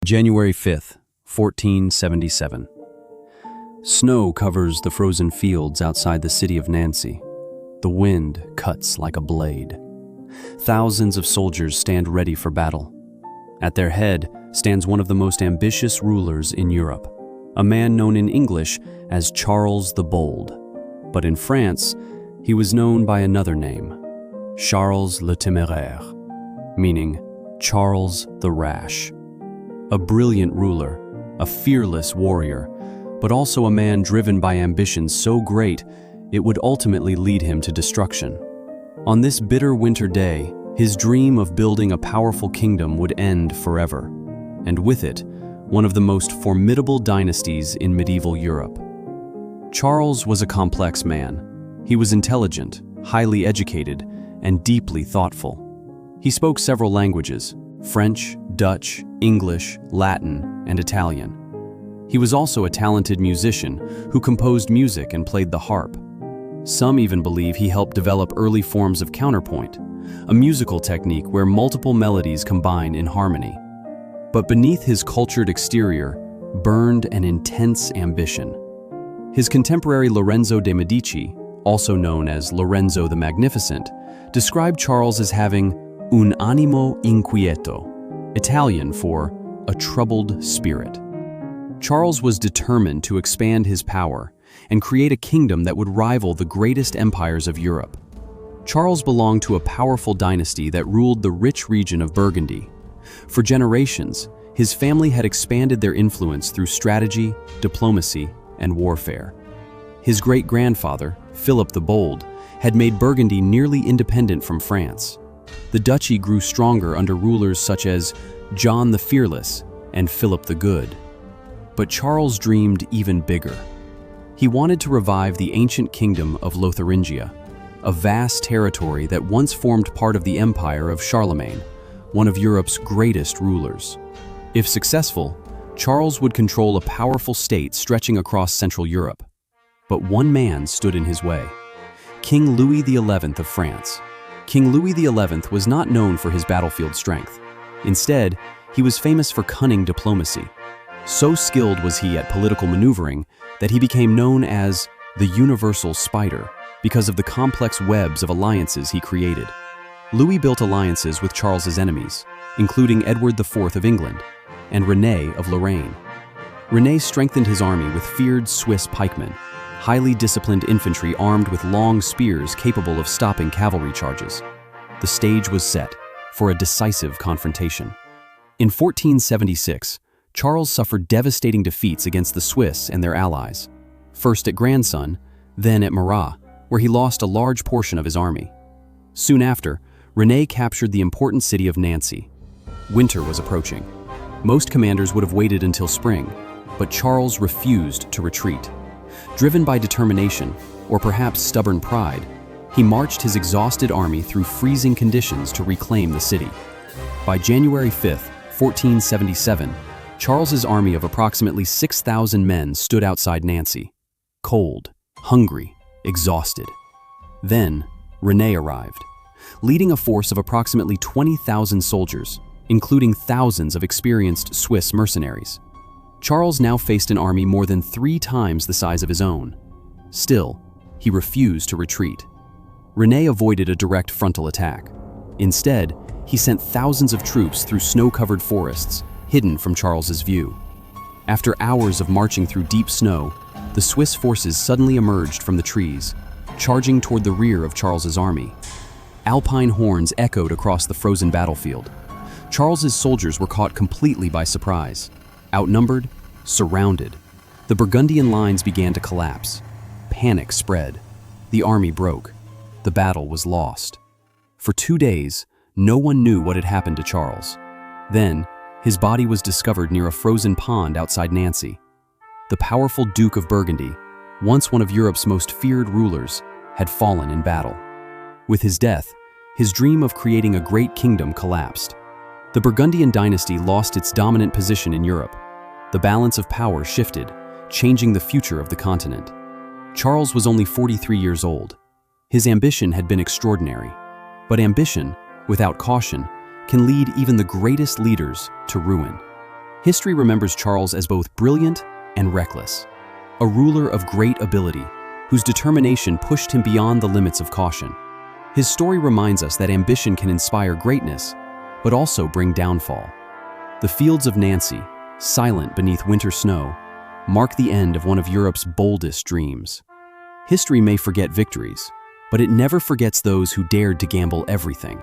January 5th, 1477. Snow covers the frozen fields outside the city of Nancy. The wind cuts like a blade. Thousands of soldiers stand ready for battle. At their head stands one of the most ambitious rulers in Europe, a man known in English as Charles the Bold. But in France, he was known by another name, Charles le Téméraire, meaning Charles the Rash. A brilliant ruler, a fearless warrior, but also a man driven by ambition so great it would ultimately lead him to destruction. On this bitter winter day, his dream of building a powerful kingdom would end forever, and with it, one of the most formidable dynasties in medieval Europe. Charles was a complex man. He was intelligent, highly educated, and deeply thoughtful. He spoke several languages: French, Dutch, English, Latin, and Italian. He was also a talented musician who composed music and played the harp. Some even believe he helped develop early forms of counterpoint, a musical technique where multiple melodies combine in harmony. But beneath his cultured exterior burned an intense ambition. His contemporary Lorenzo de' Medici, also known as Lorenzo the Magnificent, described Charles as having un animo inquieto, Italian for a troubled spirit. Charles was determined to expand his power and create a kingdom that would rival the greatest empires of Europe. Charles belonged to a powerful dynasty that ruled the rich region of Burgundy. For generations, his family had expanded their influence through strategy, diplomacy, and warfare. His great-grandfather, Philip the Bold, had made Burgundy nearly independent from France. The duchy grew stronger under rulers such as John the Fearless and Philip the Good. But Charles dreamed even bigger. He wanted to revive the ancient Kingdom of Lotharingia, a vast territory that once formed part of the empire of Charlemagne, one of Europe's greatest rulers. If successful, Charles would control a powerful state stretching across Central Europe. But one man stood in his way: King Louis XI of France. King Louis XI was not known for his battlefield strength. Instead, he was famous for cunning diplomacy. So skilled was he at political maneuvering that he became known as the Universal Spider because of the complex webs of alliances he created. Louis built alliances with Charles's enemies, including Edward IV of England and René of Lorraine. René strengthened his army with feared Swiss pikemen, highly disciplined infantry armed with long spears capable of stopping cavalry charges. The stage was set for a decisive confrontation. In 1476, Charles suffered devastating defeats against the Swiss and their allies, first at Grandson, then at Morat, where he lost a large portion of his army. Soon after, René captured the important city of Nancy. Winter was approaching. Most commanders would have waited until spring, but Charles refused to retreat. Driven by determination, or perhaps stubborn pride, he marched his exhausted army through freezing conditions to reclaim the city. By January 5th, 1477, Charles's army of approximately 6,000 men stood outside Nancy, cold, hungry, exhausted. Then, René arrived, leading a force of approximately 20,000 soldiers, including thousands of experienced Swiss mercenaries. Charles now faced an army more than 3 times the size of his own. Still, he refused to retreat. René avoided a direct frontal attack. Instead, he sent thousands of troops through snow-covered forests, hidden from Charles's view. After hours of marching through deep snow, the Swiss forces suddenly emerged from the trees, charging toward the rear of Charles's army. Alpine horns echoed across the frozen battlefield. Charles's soldiers were caught completely by surprise. Outnumbered, surrounded, the Burgundian lines began to collapse. Panic spread. The army broke. The battle was lost. For 2 days, no one knew what had happened to Charles. Then, his body was discovered near a frozen pond outside Nancy. The powerful Duke of Burgundy, once one of Europe's most feared rulers, had fallen in battle. With his death, his dream of creating a great kingdom collapsed. The Burgundian dynasty lost its dominant position in Europe. The balance of power shifted, changing the future of the continent. Charles was only 43 years old. His ambition had been extraordinary. But ambition, without caution, can lead even the greatest leaders to ruin. History remembers Charles as both brilliant and reckless, a ruler of great ability whose determination pushed him beyond the limits of caution. His story reminds us that ambition can inspire greatness, but also bring downfall. The fields of Nancy, silent beneath winter snow, mark the end of one of Europe's boldest dreams. History may forget victories, but it never forgets those who dared to gamble everything.